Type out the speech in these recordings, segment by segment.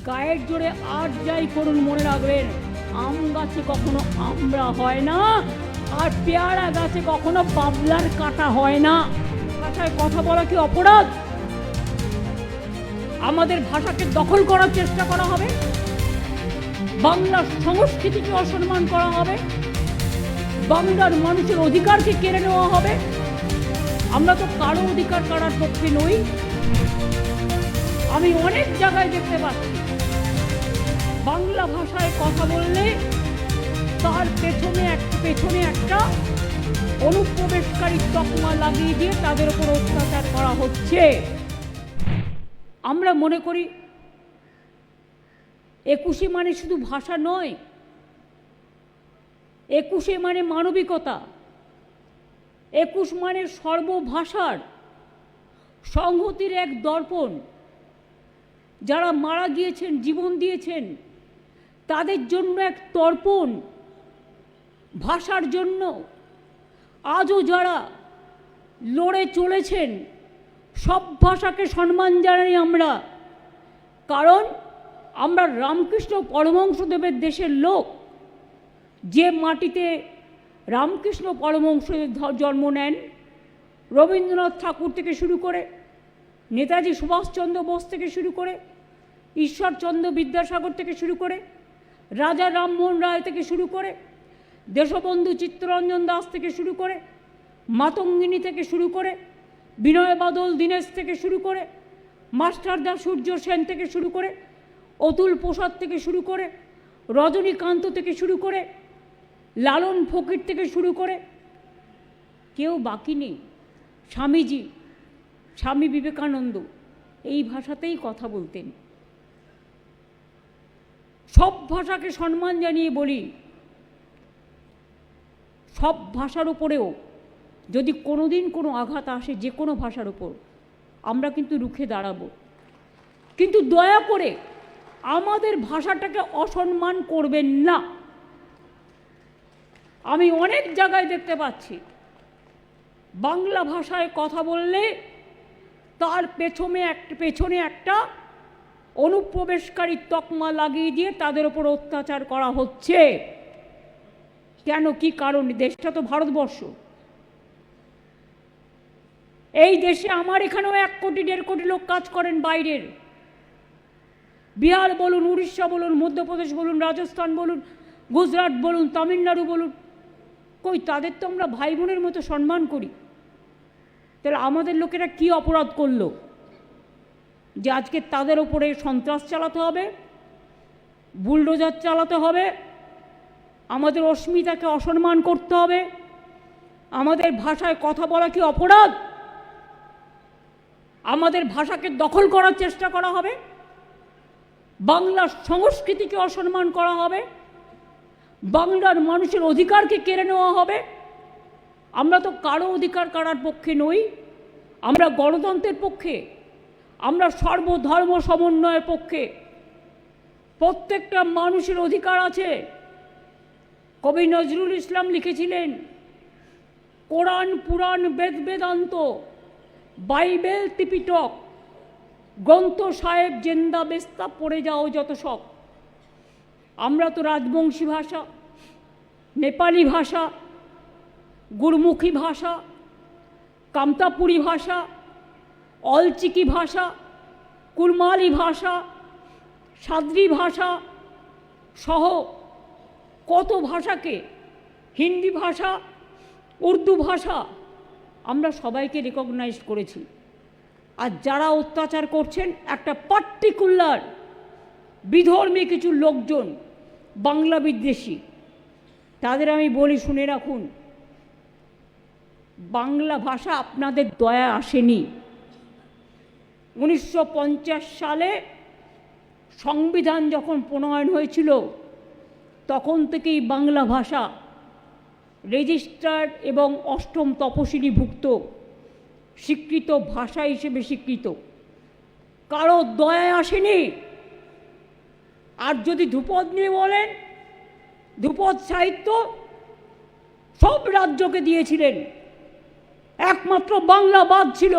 গায়ের জোরে আর যাই করুন, মনে রাখবেন আম গাছে কখনো আমরা হয় না, আর পেয়ারা গাছে কখনো বাবলার কাটা হয় না। ভাষায় কথা বলা কি অপরাধ? আমাদের ভাষাকে দখল করার চেষ্টা করা হবে, বাংলার সংস্কৃতিকে অসম্মান করা হবে, বাংলার মানুষের অধিকারকে কেড়ে নেওয়া হবে। আমরা তো কারো অধিকার কাড়ার পক্ষে নই। আমি অনেক জায়গায় দেখতে পাচ্ছি বাংলা ভাষায় কথা বললে তার পেছনে একটা অনুপ্রবেশকারী তকমা লাগিয়ে দিয়ে তাদের উপর অত্যাচার করা হচ্ছে। আমরা মনে করি 21 মানে শুধু ভাষা নয়, 21 মানে মানবিকতা, 21 মানে সর্বভাষার সংহতির এক দর্পণ। যারা মারা গিয়েছেন, জীবন দিয়েছেন, তাদের জন্য এক তর্পণ। ভাষার জন্য আজও যারা লড়ে চলেছেন, সব ভাষাকে সম্মান জানাই আমরা, কারণ আমরা রামকৃষ্ণ পরমহংসদেবের দেশের লোক। যে মাটিতে রামকৃষ্ণ পরমহংসদেব জন্ম নেন, রবীন্দ্রনাথ ঠাকুর থেকে শুরু করে, নেতাজি সুভাষচন্দ্র বোস থেকে শুরু করে, ঈশ্বরচন্দ্র বিদ্যাসাগর থেকে শুরু করে, রাজা রামমোহন রায় থেকে শুরু করে, দেশবন্ধু চিত্তরঞ্জন দাস থেকে শুরু করে, মাতঙ্গিনী থেকে শুরু করে, বিনয় বাদল দীনেশ থেকে শুরু করে, মাস্টারদা সূর্য সেন থেকে শুরু করে, অতুল প্রসাদ থেকে শুরু করে, রজনীকান্ত থেকে শুরু করে, লালন ফকির থেকে শুরু করে, কেউ বাকি নেই। স্বামীজি, স্বামী বিবেকানন্দ এই ভাষাতেই কথা বলতেন। সব ভাষাকে সম্মান জানিয়ে বলি, সব ভাষার উপরেও যদি কোনোদিন কোনো আঘাত আসে, যে কোনো ভাষার উপর, আমরা কিন্তু রুখে দাঁড়াবো। কিন্তু দয়া করে আমাদের ভাষাটাকে অসম্মান করবেন না। আমি অনেক জায়গায় দেখতে পাচ্ছি বাংলা ভাষায় কথা বললে তার পেছনে একটা অনুপ্রবেশকারী তকমা লাগিয়ে দিয়ে তাদের উপর অত্যাচার করা হচ্ছে। কেন, কি কারণ? দেশটা তো ভারতবর্ষ। এই দেশে আমার এখানেও 1 কোটি 1.5 কোটি লোক কাজ করেন বাইরের। বিহার বলুন, উড়িষ্যা বলুন, মধ্যপ্রদেশ বলুন, রাজস্থান বলুন, গুজরাট বলুন, তামিলনাড়ু বলুন, কই তাদের তো আমরা ভাই বোনের মতো সম্মান করি। তাহলে আমাদের লোকেরা কি অপরাধ করলো যে আজকে তাদের ওপরে সন্ত্রাস চালাতে হবে, বুলডোজার চালাতে হবে, আমাদের অস্মিতাকে অসম্মান করতে হবে? আমাদের ভাষায় কথা বলা কি অপরাধ? আমাদের ভাষাকে দখল করার চেষ্টা করা হবে, বাংলার সংস্কৃতিকে অসম্মান করা হবে, বাংলার মানুষের অধিকারকে কেড়ে নেওয়া হবে। আমরা তো কারো অধিকার কাড়ার পক্ষে নই। আমরা গণতন্ত্রের পক্ষে, আমরা সর্বধর্ম সমন্বয়ের পক্ষে। প্রত্যেকটা মানুষের অধিকার আছে। কবি নজরুল ইসলাম লিখেছিলেন, কোরআন পুরাণ বেদ বেদান্ত বাইবেল ত্রিপিটক গ্রন্থ সাহেব জেন্দা বেস্তা পড়ে যাও যত সব। আমরা তো রাজবংশী ভাষা, নেপালি ভাষা, গুরমুখী ভাষা, কামতাপুরী ভাষা, অলচিকি ভাষা, কুরমালি ভাষা, সাদ্রি ভাষা সহ কত ভাষাকে, হিন্দি ভাষা, উর্দু ভাষা, আমরা সবাইকে রেকগনাইজ করেছি। আর যারা অত্যাচার করছেন একটা পার্টিকুলার বিধর্মী কিছু লোকজন, বাংলা বিদ্বেষী, তাদের আমি বলি শুনে রাখুন, বাংলা ভাষা আপনাদের দয়া আসেনি। 1950 সালে সংবিধান যখন প্রণয়ন হয়েছিল তখন থেকেই বাংলা ভাষা রেজিস্টার্ড এবং 8ম তপশিলিভুক্ত স্বীকৃত ভাষা হিসেবে স্বীকৃত। কারো দয়া আসেনি। আর যদি ধ্রুপদ নিয়ে বলেন, ধ্রুপদ সাহিত্য সব রাজ্যকে দিয়েছিলেন, একমাত্র বাংলা বাদ ছিল।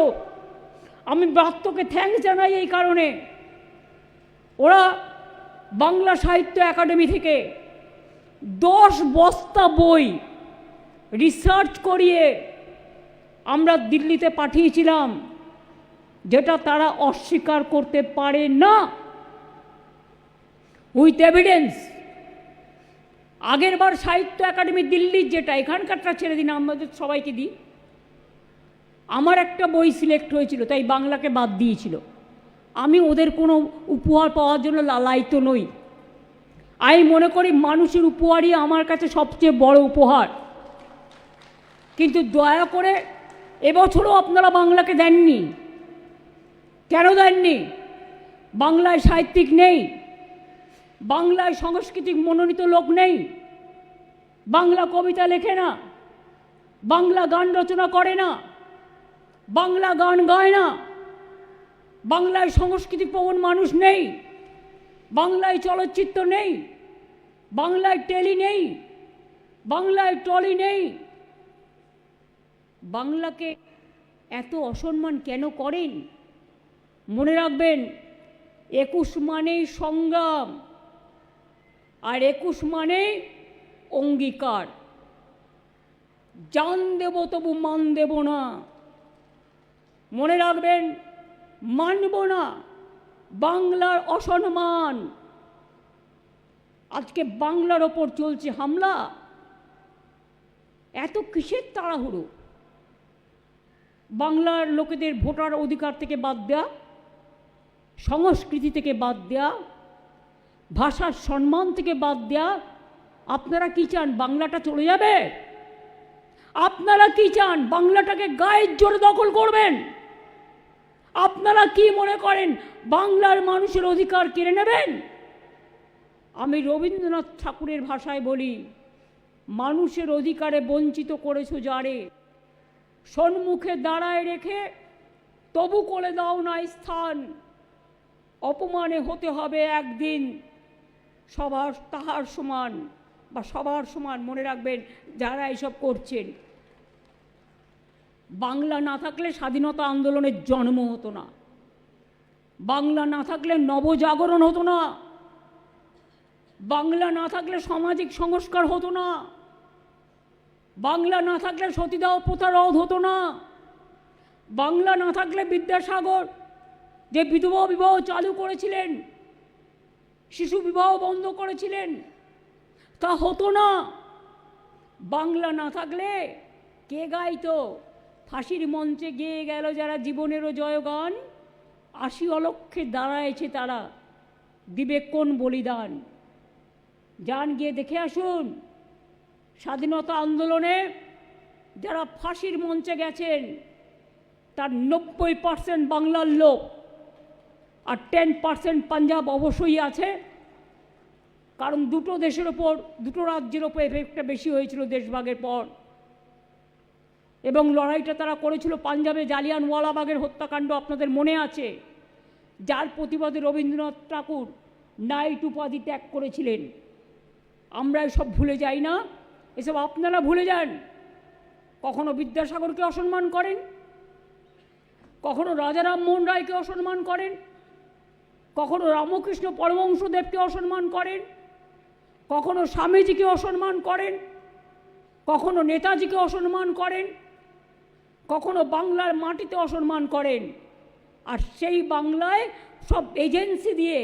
আমি ব্রাত্যকে থ্যাঙ্কস জানাই এই কারণে, ওরা বাংলা সাহিত্য একাডেমি থেকে 10 বস্তা বই রিসার্চ করিয়ে আমরা দিল্লিতে পাঠিয়েছিলাম, যেটা তারা অস্বীকার করতে পারে না, উইথ এভিডেন্স। আগের বার সাহিত্য একাডেমি দিল্লির, যেটা এখানকারটা ছেড়ে দিন, আমাদের সবাইকে দিই, আমার একটা বই সিলেক্ট হয়েছিল, তাই বাংলাকে বাদ দিয়েছিল। আমি ওদের কোনো উপহার পাওয়ার জন্য লালায়িত নই। আমি মনে করি মানুষের উপহারই আমার কাছে সবচেয়ে বড় উপহার। কিন্তু দয়া করে এবছরও আপনারা বাংলাকে দেননি। কেন দেননি? বাংলায় সাহিত্যিক নেই, বাংলায় সাংস্কৃতিক মনোনীত লোক নেই, বাংলা কবিতা লেখে না, বাংলা গান রচনা করে না, বাংলা গান গায় না, বাংলায় সংস্কৃতি প্রবণ মানুষ নেই, বাংলায় চলচ্চিত্র নেই, বাংলায় টেলি নেই, বাংলায় টলি নেই। বাংলাকে এত অসম্মান কেন করেন? মনে রাখবেন, 21 মানেই সংগ্রাম, আর 21 মানে অঙ্গীকার। জান দেব তবু মান দেব না। মনে রাখবেন, মানব না বাংলার অসম্মান। আজকে বাংলার ওপর চলছে হামলা। এত কিসের তাড়াহুড়ো? বাংলার লোকেদের ভোটার অধিকার থেকে বাদ দেয়া, সংস্কৃতি থেকে বাদ দেয়া, ভাষার সম্মান থেকে বাদ দেয়া। আপনারা কি চান? বাংলাটা চলে যাবে? আপনারা কি চান? বাংলাটাকে গায়ের জোরে দখল করবেন? আপনারা কি মনে করেন বাংলার মানুষের অধিকার কেড়ে নেবেন? আমি রবীন্দ্রনাথ ঠাকুরের ভাষায় বলি, মানুষের অধিকারে বঞ্চিত করেছো যারে, সম্মুখে দাঁড়ায় রেখে তবু করে দাও না স্থান। অপমানে হতে হবে একদিন সবার তাহার সমান, বা সবার সমান। মনে রাখবেন যারা এসব করছেন, বাংলা না থাকলে স্বাধীনতা আন্দোলনের জন্ম হতো না, বাংলা না থাকলে নবজাগরণ হতো না, বাংলা না থাকলে সামাজিক সংস্কার হতো না, বাংলা না থাকলে সতীদাহ প্রথা রোধ হতো না, বাংলা না থাকলে বিদ্যাসাগর যে বিধবা বিবাহ চালু করেছিলেন, শিশু বিবাহ বন্ধ করেছিলেন, তা হতো না। বাংলা না থাকলে কে গাইতো? ফাঁসির মঞ্চে গেয়ে গেল যারা জীবনেরও জয়গান, 80 অলক্ষে দাঁড়ায়ছে তারা, দিবে কোন বলিদান। যান গিয়ে দেখে আসুন, স্বাধীনতা আন্দোলনে যারা ফাঁসির মঞ্চে গেছেন তার 90% বাংলার লোক, আর 10% পাঞ্জাব অবশ্যই আছে। কারণ দুটো দেশের ওপর, দুটো রাজ্যের ওপর এফেক্টটা বেশি হয়েছিল দেশভাগের পর, এবং লড়াইটা তারা করেছিল পাঞ্জাবে জালিয়ানওয়ালাবাগের হত্যাকাণ্ড আপনাদের মনে আছে, যার প্রতিবাদে রবীন্দ্রনাথ ঠাকুর নাইট উপাধি ত্যাগ করেছিলেন। আমরা এসব ভুলে যাই না, এসব আপনারা ভুলে যান। কখনো বিদ্যাসাগরকে অসম্মান করেন, কখনো রাজা রামমোহন রায়কে অসম্মান করেন, কখনো রামকৃষ্ণ পরমহংসদেবকে অসম্মান করেন, কখনো স্বামীজিকে অসম্মান করেন, কখনো নেতাজিকে অসম্মান করেন, কখনো বাংলার মাটিতে অসম্মান করেন। আর সেই বাংলায় সব এজেন্সি দিয়ে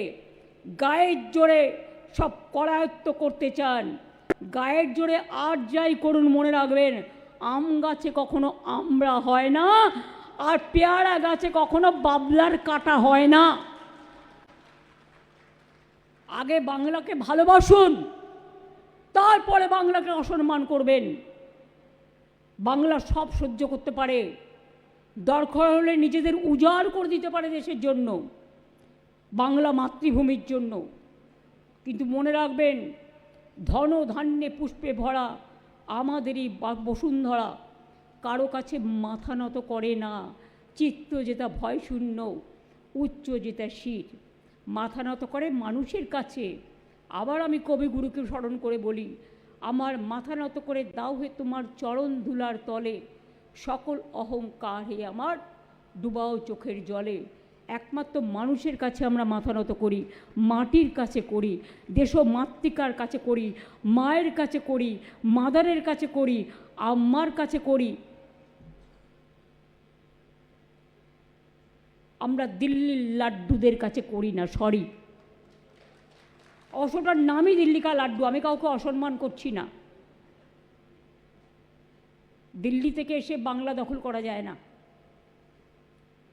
গায়ের জোরে সব করায়ত্ত করতে চান। গায়ের জোরে আর যাই করুন, মনে রাখবেন আম গাছে কখনো আমড়া হয় না, আর পেয়ারা গাছে কখনো বাবলার কাটা হয় না। আগে বাংলাকে ভালোবাসুন, তারপরে বাংলাকে অসম্মান করবেন। বাংলা সব সহ্য করতে পারে, দরকার হলে নিজেদের উজাড় করে দিতে পারে দেশের জন্য, বাংলা মাতৃভূমির জন্য। কিন্তু মনে রাখবেন, ধন ধান্যে পুষ্পে ভরা আমাদেরই বসুন্ধরা কারো কাছে মাথা নত করে না। চিত্ত যেটা ভয়শূন্য, উচ্চ যেটা শির, মাথা নত করে মানুষের কাছে। আবার আমি কবিগুরুকে স্মরণ করে বলি, আমার মাথা নত করে দাও হে তোমার চরণ ধুলার তলে, সকল অহংকার হে আমার ডুবাও চোখের জলে। একমাত্র মানুষের কাছে আমরা মাথা নত করি, মাটির কাছে করি, দেশমাতৃকার কাছে করি, মায়ের কাছে করি, মাদারের কাছে করি, আম্মার কাছে করি। আমরা দিল্লির লাড্ডুদের কাছে করি না। সরি, অশোটার নামই দিল্লিকা লাড্ডু, আমি কাউকে অসম্মান করছি না। দিল্লি থেকে এসে বাংলা দখল করা যায় না,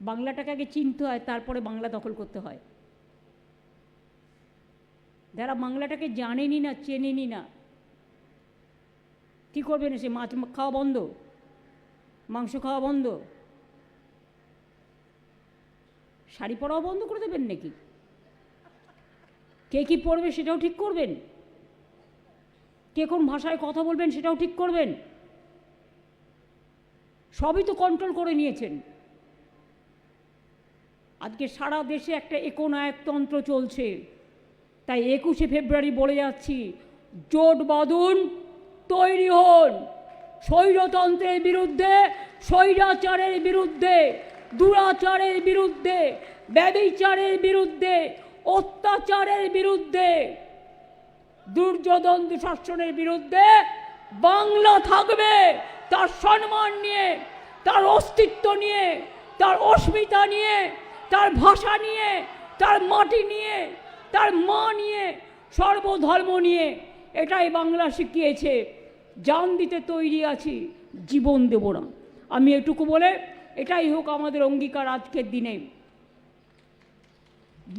বাংলাটাকে আগে চিনতে হয়, তারপরে বাংলা দখল করতে হয়। যারা বাংলাটাকে জানেনি না, চেনেনি না, কী করবেন? এসে মাছ খাওয়া বন্ধ, মাংস খাওয়া বন্ধ, শাড়ি পরাও বন্ধ করে দেবেন নাকি? কে কী পড়বে সেটাও ঠিক করবেন, কে কোন ভাষায় কথা বলবেন সেটাও ঠিক করবেন। সবই তো কন্ট্রোল করে নিয়েছেন। আজকে সারা দেশে একটা একনায়কতন্ত্র চলছে। তাই 21শে ফেব্রুয়ারি বলে যাচ্ছি, জোট বাঁধুন, তৈরি হন স্বৈরতন্ত্রের বিরুদ্ধে, স্বৈরাচারের বিরুদ্ধে, দুরাচারের বিরুদ্ধে, ব্যভিচারের বিরুদ্ধে, অত্যাচারের বিরুদ্ধে, দুর্যোধন দুঃশাসনের বিরুদ্ধে। বাংলা থাকবে তার সম্মান নিয়ে, তার অস্তিত্ব নিয়ে, তার অস্মিতা নিয়ে, তার ভাষা নিয়ে, তার মাটি নিয়ে, তার মা নিয়ে, সর্বধর্ম নিয়ে। এটাই বাংলা শিখিয়েছে। জান দিতে তৈরি আছি, জীবন দেব না। আমি এটুকু বলে, এটাই হোক আমাদের অঙ্গীকার আজকের দিনে।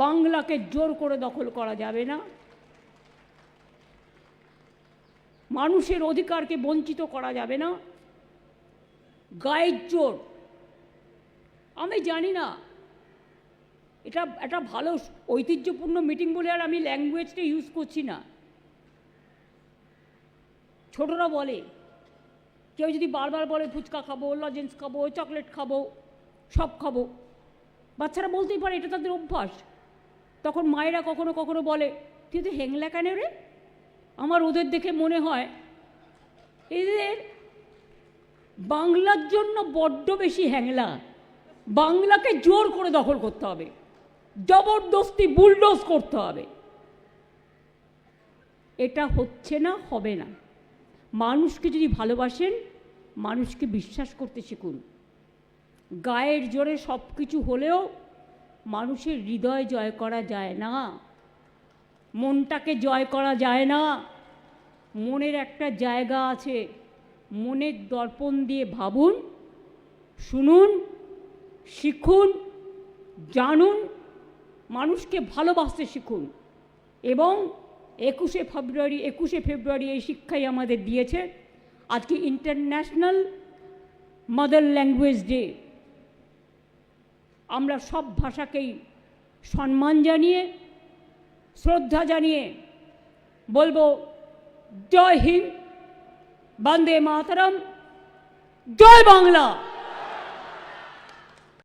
বাংলাকে জোর করে দখল করা যাবে না, মানুষের অধিকারকে বঞ্চিত করা যাবে না। গায়ের জোর, আমি জানি না, এটা একটা ভালো ঐতিহ্যপূর্ণ মিটিং বলে আর আমি ল্যাঙ্গুয়েজটা ইউজ করছি না। ছোটরা বলে, কেউ যদি বারবার বলে ফুচকা খাবো, লজেন্স খাবো, চকলেট খাবো, সব খাবো, বাচ্চারা বলতেই পারে, এটা তাদের অভ্যাস। তখন মায়েরা কখনো কখনো বলে, তুই তো হ্যাংলা কেন রে? আমার ওদের দেখে মনে হয় এদের বাংলার জন্য বড্ড বেশি হ্যাংলা। বাংলাকে জোর করে দখল করতে হবে, জবরদস্তি বুলডোজ করতে হবে। এটা হচ্ছে না, হবে না। মানুষকে যদি ভালোবাসেন, মানুষকে বিশ্বাস করতে শিখুন। গায়ের জোরে সব কিছু হলেও মানুষের হৃদয় জয় করা যায় না, মনটাকে জয় করা যায় না। মনের একটা জায়গা আছে, মনের দর্পণ দিয়ে ভাবুন, শুনুন, শিখুন, জানুন, মানুষকে ভালোবাসতে শিখুন। এবং 21শে ফেব্রুয়ারি এই শিক্ষাই আমাদের দিয়েছে। আজকে ইন্টারন্যাশনাল মাদার ল্যাঙ্গুয়েজ ডে। আমরা সব ভাষাকেই সম্মান জানিয়ে, শ্রদ্ধা জানিয়ে বলবো, জয় হিন্দ, বন্দে মাতরম, জয় বাংলা।